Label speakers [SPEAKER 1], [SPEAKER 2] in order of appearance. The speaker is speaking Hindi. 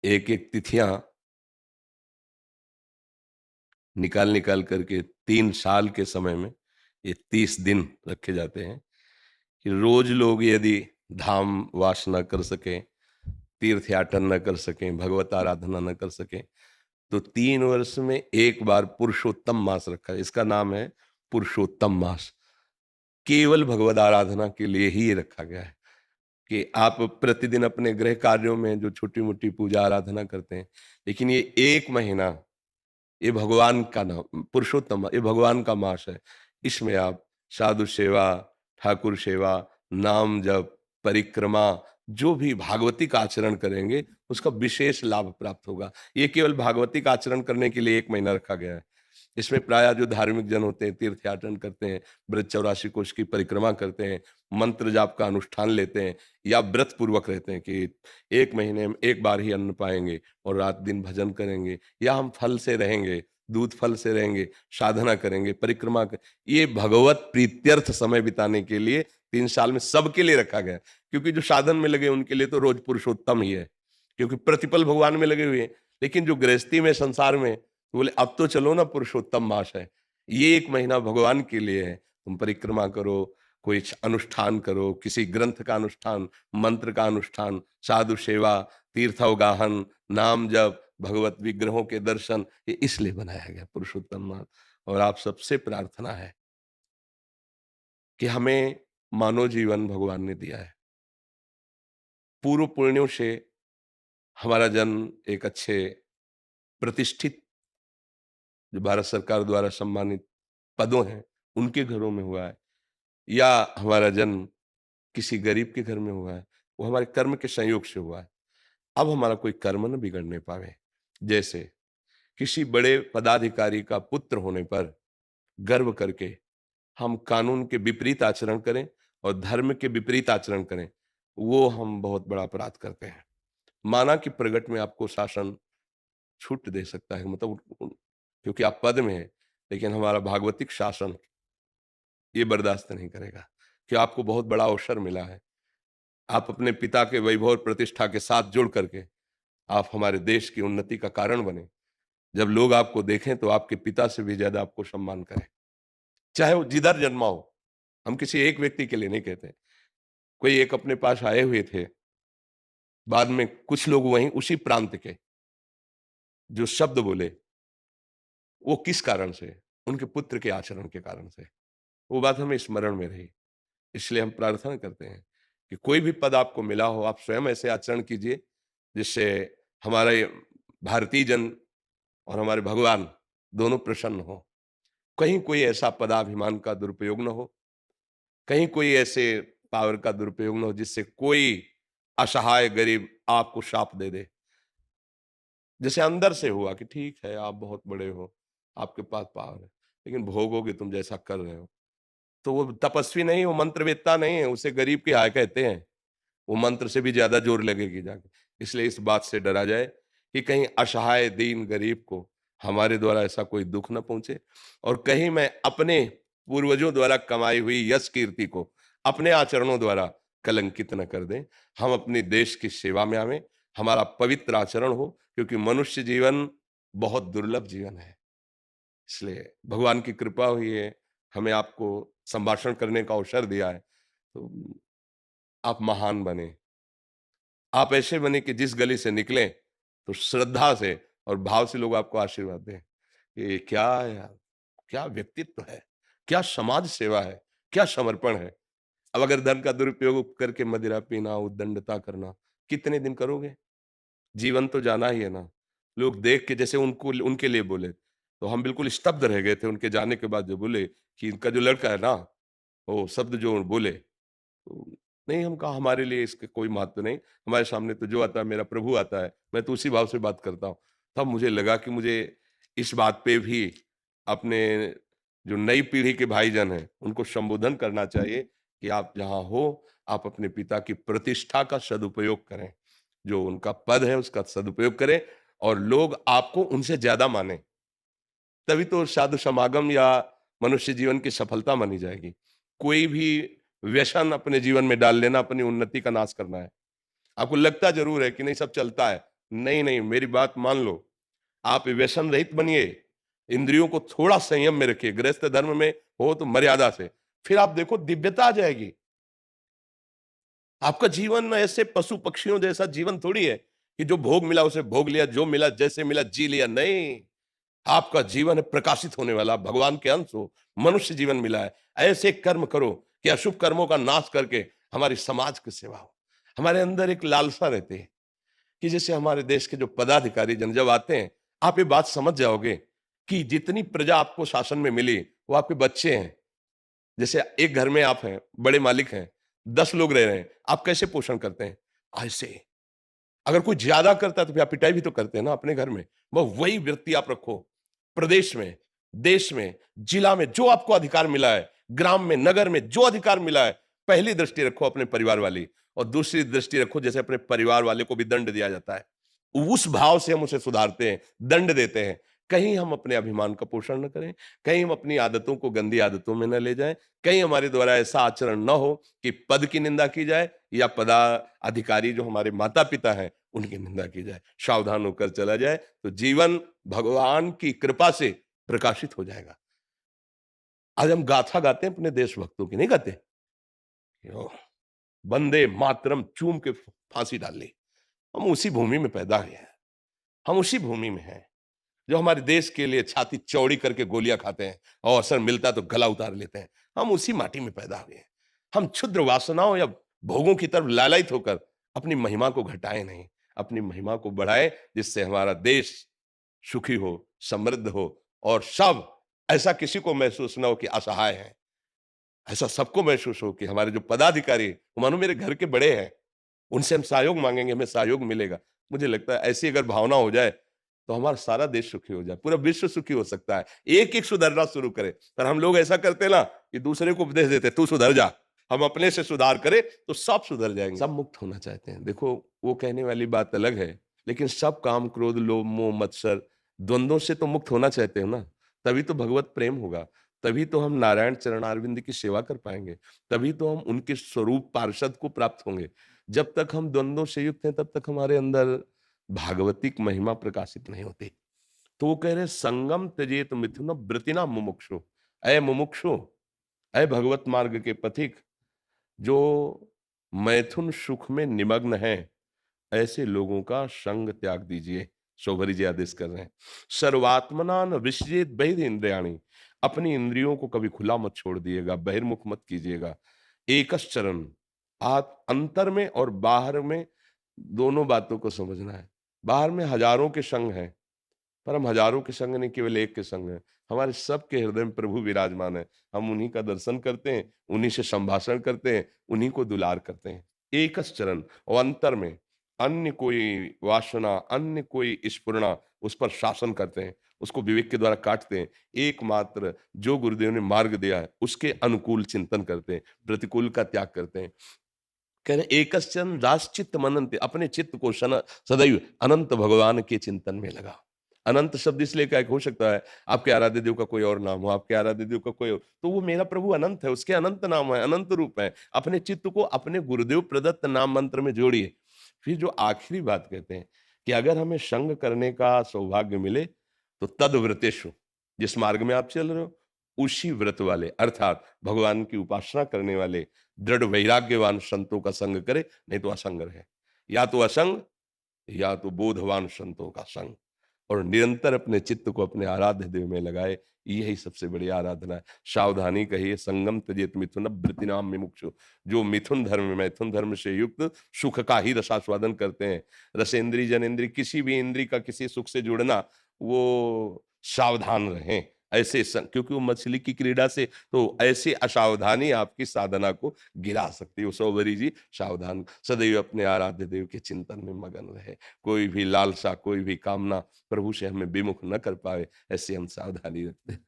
[SPEAKER 1] एक एक तिथियां निकाल निकाल करके 3 साल के समय में ये 30 दिन रखे जाते हैं कि रोज लोग यदि धाम वास न कर सकें, तीर्थ याटन न कर सकें, भगवत आराधना न कर सकें, तो 3 वर्ष में एक बार पुरुषोत्तम मास रखा है। इसका नाम है पुरुषोत्तम मास। केवल भगवत आराधना के लिए ही ये रखा गया है कि आप प्रतिदिन अपने गृह कार्यों में जो छोटी मोटी पूजा आराधना करते हैं, लेकिन ये 1 महीना ये भगवान का नाम पुरुषोत्तम, ये भगवान का मास है। इसमें आप साधु सेवा, ठाकुर सेवा, नाम जप, परिक्रमा, जो भी भागवतिक आचरण करेंगे उसका विशेष लाभ प्राप्त होगा। ये केवल भागवतिक आचरण करने के लिए 1 महीना रखा गया है। इसमें प्रायः जो धार्मिक जन होते हैं तीर्थयाटन करते हैं, व्रत 84 कोष की परिक्रमा करते हैं, मंत्र जाप का अनुष्ठान लेते हैं, या व्रत पूर्वक रहते हैं कि 1 महीने में एक बार ही अन्न पाएंगे और रात दिन भजन करेंगे, या हम फल से रहेंगे, दूध फल से रहेंगे, साधना करेंगे, परिक्रमा कर, ये भगवत प्रीत्यर्थ समय बिताने के लिए 3 साल में सबके लिए रखा गया है। क्योंकि जो साधन में लगे उनके लिए तो रोज पुरुषोत्तम ही है, क्योंकि प्रतिपल भगवान में लगे हुए हैं। लेकिन जो गृहस्थी में, संसार में, तो बोले अब तो चलो ना, पुरुषोत्तम मास है, ये 1 महीना भगवान के लिए है। तुम परिक्रमा करो, कोई अनुष्ठान करो, किसी ग्रंथ का अनुष्ठान, मंत्र का अनुष्ठान, साधु सेवा, तीर्थावगाहन, नाम जप, भगवत विग्रहों के दर्शन, ये इसलिए बनाया गया पुरुषोत्तम मास। और आप सबसे प्रार्थना है कि हमें मानव जीवन भगवान ने दिया है, पूर्व पुण्यों से हमारा जन्म एक अच्छे प्रतिष्ठित, जो भारत सरकार द्वारा सम्मानित पदों हैं उनके घरों में हुआ है, या हमारा जन्म किसी गरीब के घर में हुआ है, वो हमारे कर्म के संयोग से हुआ है। अब हमारा कोई कर्म न बिगड़ने पावे। जैसे किसी बड़े पदाधिकारी का पुत्र होने पर गर्व करके हम कानून के विपरीत आचरण करें और धर्म के विपरीत आचरण करें, वो हम बहुत बड़ा अपराध करते हैं। माना कि प्रगट में आपको शासन छूट दे सकता है, मतलब क्योंकि आप पद में हैं, लेकिन हमारा भागवतिक शासन ये बर्दाश्त नहीं करेगा कि आपको बहुत बड़ा अवसर मिला है। आप अपने पिता के वैभव और प्रतिष्ठा के साथ जुड़ करके आप हमारे देश की उन्नति का कारण बने। जब लोग आपको देखें तो आपके पिता से भी ज्यादा आपको सम्मान करें, चाहे वो जिधर जन्मा हो। हम किसी एक व्यक्ति के लिए नहीं कहते। कोई एक अपने पास आए हुए थे, बाद में कुछ लोग वहीं उसी प्रांत के जो शब्द बोले, वो किस कारण से? उनके पुत्र के आचरण के कारण से। वो बात हमें स्मरण में रही। इसलिए हम प्रार्थना करते हैं कि कोई भी पद आपको मिला हो, आप स्वयं ऐसे आचरण कीजिए जिससे हमारे भारतीय जन और हमारे भगवान दोनों प्रसन्न हो। कहीं कोई ऐसा पदाभिमान का दुरुपयोग न हो, कहीं कोई ऐसे पावर का दुरुपयोग न हो जिससे कोई असहाय गरीब आपको शाप दे दे। जैसे अंदर से हुआ कि ठीक है, आप बहुत बड़े हो, आपके पास पावर है, लेकिन भोगोगे तुम जैसा कर रहे हो। तो वो तपस्वी नहीं, वो मंत्रवेत्ता नहीं है, उसे गरीब की हाय कहते हैं। वो मंत्र से भी ज्यादा जोर लगेगी जाके। इसलिए इस बात से डरा जाए कि कहीं असहाय दीन गरीब को हमारे द्वारा ऐसा कोई दुख न पहुंचे, और कहीं मैं अपने पूर्वजों द्वारा कमाई हुई यश कीर्ति को अपने आचरणों द्वारा कलंकित न कर दें। हम अपने देश की सेवा में आवें, हमारा पवित्र आचरण हो, क्योंकि मनुष्य जीवन बहुत दुर्लभ जीवन है। इसलिए भगवान की कृपा हुई है, हमें आपको संभाषण करने का अवसर दिया है, तो आप महान बने। आप ऐसे बने कि जिस गली से निकलें तो श्रद्धा से और भाव से लोग आपको आशीर्वाद दें। ये क्या यार, क्या व्यक्तित्व है, क्या समाज सेवा है, क्या समर्पण है। अब अगर धन का दुरुपयोग करके मदिरा पीना, उद्दंडता करना, कितने दिन करोगे? जीवन तो जाना ही है ना। लोग देख के जैसे उनको उनके लिए बोले, तो हम बिल्कुल स्तब्ध रह गए थे उनके जाने के बाद, जो बोले कि इनका जो लड़का है ना, वो शब्द जो बोले, तो नहीं, हम कहा हमारे लिए इसका कोई महत्व नहीं, हमारे सामने तो जो आता है मेरा प्रभु आता है, मैं तो उसी भाव से बात करता हूँ। तब मुझे लगा कि मुझे इस बात पे भी अपने जो नई पीढ़ी के भाईजन हैं उनको संबोधन करना चाहिए कि आप जहाँ हो, आप अपने पिता की प्रतिष्ठा का सदुपयोग करें, जो उनका पद है उसका सदुपयोग करें, और लोग आपको उनसे ज्यादा माने। तभी तो साधु समागम या मनुष्य जीवन की सफलता मानी जाएगी। कोई भी व्यसन अपने जीवन में डाल लेना अपनी उन्नति का नाश करना है। आपको लगता जरूर है कि नहीं सब चलता है, नहीं, नहीं, मेरी बात मान लो। आप व्यसन रहित बनिए, इंद्रियों को थोड़ा संयम में रखिए, गृहस्थ धर्म में हो तो मर्यादा से, फिर आप देखो दिव्यता आ जाएगी। आपका जीवन ऐसे पशु पक्षियों जैसा जीवन थोड़ी है कि जो भोग मिला उसे भोग लिया, जो मिला जैसे मिला जी लिया, नहीं। आपका जीवन है प्रकाशित होने वाला, भगवान के अंश हो, मनुष्य जीवन मिला है। ऐसे कर्म करो कि अशुभ कर्मों का नाश करके हमारी समाज की सेवा हो। हमारे अंदर एक लालसा रहती है कि जैसे हमारे देश के जो पदाधिकारी जन जब आते हैं, आप ये बात समझ जाओगे कि जितनी प्रजा आपको शासन में मिली वो आपके बच्चे हैं। जैसे एक घर में आप हैं, बड़े मालिक हैं, 10 लोग रह रहे हैं, आप कैसे पोषण करते हैं? ऐसे। अगर कोई ज्यादा करता है तो फिर आप पिटाई भी तो करते हैं ना अपने घर में। वही वृत्ति आप रखो प्रदेश में, देश में, जिला में, जो आपको अधिकार मिला है, ग्राम में, नगर में जो अधिकार मिला है, पहली दृष्टि रखो अपने परिवार वाली, और दूसरी दृष्टि रखो जैसे अपने परिवार वाले को भी दंड दिया जाता है, उस भाव से हम उसे सुधारते हैं, दंड देते हैं। कहीं हम अपने अभिमान का पोषण न करें, कहीं हम अपनी आदतों को गंदी आदतों में न ले जाएं, कहीं हमारे द्वारा ऐसा आचरण न हो कि पद की निंदा की जाए या पदा अधिकारी जो हमारे माता पिता हैं उनकी निंदा की जाए। सावधान होकर चला जाए तो जीवन भगवान की कृपा से प्रकाशित हो जाएगा। आज हम गाथा गाते हैं अपने देशभक्तों की, नहीं गाते? यो, वंदे मातरम चूम के फांसी डाल ली। हम उसी भूमि में पैदा हुए हैं, हम उसी भूमि में हैं जो हमारे देश के लिए छाती चौड़ी करके गोलियां खाते हैं और अवसर मिलता तो गला उतार लेते हैं। हम उसी माटी में पैदा हुए हैं। हम क्षुद्र वासनाओं या भोगों की तरफ लालयित होकर अपनी महिमा को घटाएं नहीं, अपनी महिमा को बढ़ाएं, जिससे हमारा देश सुखी हो, समृद्ध हो, और सब ऐसा किसी को महसूस ना हो कि असहाय है। ऐसा सबको महसूस हो कि हमारे जो पदाधिकारी मानो मेरे घर के बड़े हैं, उनसे हम सहयोग मांगेंगे, हमें सहयोग मिलेगा। मुझे लगता है ऐसी अगर भावना हो जाए तो हमारा सारा देश सुखी हो जाए, पूरा विश्व सुखी हो सकता है। एक एक सुधरना शुरू करे। पर हम लोग ऐसा करते ना कि दूसरे को उपदेश देते तू सुधर जा, हम अपने से सुधार करें तो सब सुधर जाएंगे। सब मुक्त होना चाहते हैं। देखो, वो कहने वाली बात अलग है, लेकिन सब काम क्रोध लोभ मोह मत्सर द्वंद्वों से तो मुक्त होना चाहते हो ना। तभी तो भगवत प्रेम होगा, तभी तो हम नारायण चरणारविंद की सेवा कर पाएंगे, तभी तो हम उनके स्वरूप पार्षद को प्राप्त होंगे। जब तक हम द्वंद्वों से युक्त हैं तब तक हमारे अंदर भागवतिक महिमा प्रकाशित नहीं होती। तो वो कह रहे संगम त्यजेत मिथुन वृतिना मुमुक्षु। अय मुमुक्षु, अय भगवत मार्ग के पथिक, जो मैथुन सुख में निमग्न है, ऐसे लोगों का संग त्याग दीजिए। शोभरी जी आदेश कर रहे हैं। सर्वात्मना न विसृजेत बहिर्न्द्रियाणि, अपनी इंद्रियों को कभी खुला मत छोड़ दिएगा, बहिर्मुख मत कीजिएगा। एकश्चरन, आप अंतर में और बाहर में दोनों बातों को समझना है। बाहर में हजारों के संग हैं, पर हम हजारों के संग नहीं, केवल एक के संग हैं। हमारे सबके हृदय में प्रभु विराजमान है। हम उन्हीं का दर्शन करते हैं, उन्हीं से संभाषण करते हैं, उन्हीं को दुलार करते हैं। एकस चरण, और अंतर में अन्य कोई वासना, अन्य कोई स्फुरणा, उस पर शासन करते हैं, उसको विवेक के द्वारा काटते हैं। एकमात्र जो गुरुदेव ने मार्ग दिया है उसके अनुकूल चिंतन करते हैं, प्रतिकूल का त्याग करते हैं। कह रहे एकश्चन राष्ट्रचित्त मनंत, अपने चित्त को सदैव अनंत भगवान के चिंतन में लगा। अनंत शब्द इसलिए क्या हो सकता है, आपके आराध्य देव का कोई और नाम हो, आपके आराध्य देव का कोई और, तो वो मेरा प्रभु अनंत है, उसके अनंत नाम है, अनंत रूप है। अपने चित्त को अपने गुरुदेव प्रदत्त नाम मंत्र में जोड़िए। फिर जो आखिरी बात कहते हैं कि अगर हमें संग करने का सौभाग्य मिले तो तद व्रतेषु, जिस मार्ग में आप चल रहे हो उसी व्रत वाले, अर्थात भगवान की उपासना करने वाले दृढ़ वैराग्यवान संतों का संग करे, नहीं तो असंग रहे। या तो असंग, या तो बोधवान संतों का संग, और निरंतर अपने चित्त को अपने आराध्य देव में लगाए। यही सबसे बड़ी आराधना है। सावधानी कहिए, संगम त्यजेत मिथुन वृत्तिनाम मुमुक्षु, जो मिथुन धर्म, मैथुन धर्म से युक्त सुख का ही रसास्वादन करते हैं। रसेंद्री जनेन्द्री, किसी भी इंद्री का किसी सुख से जुड़ना, वो सावधान रहें। ऐसे क्योंकि वो मछली की क्रीड़ा से, तो ऐसी असावधानी आपकी साधना को गिरा सकती है। सौभरी जी सावधान, सदैव अपने आराध्य देव के चिंतन में मगन रहे। कोई भी लालसा, कोई भी कामना प्रभु से हमें विमुख न कर पाए, ऐसे हम सावधानी रखते हैं।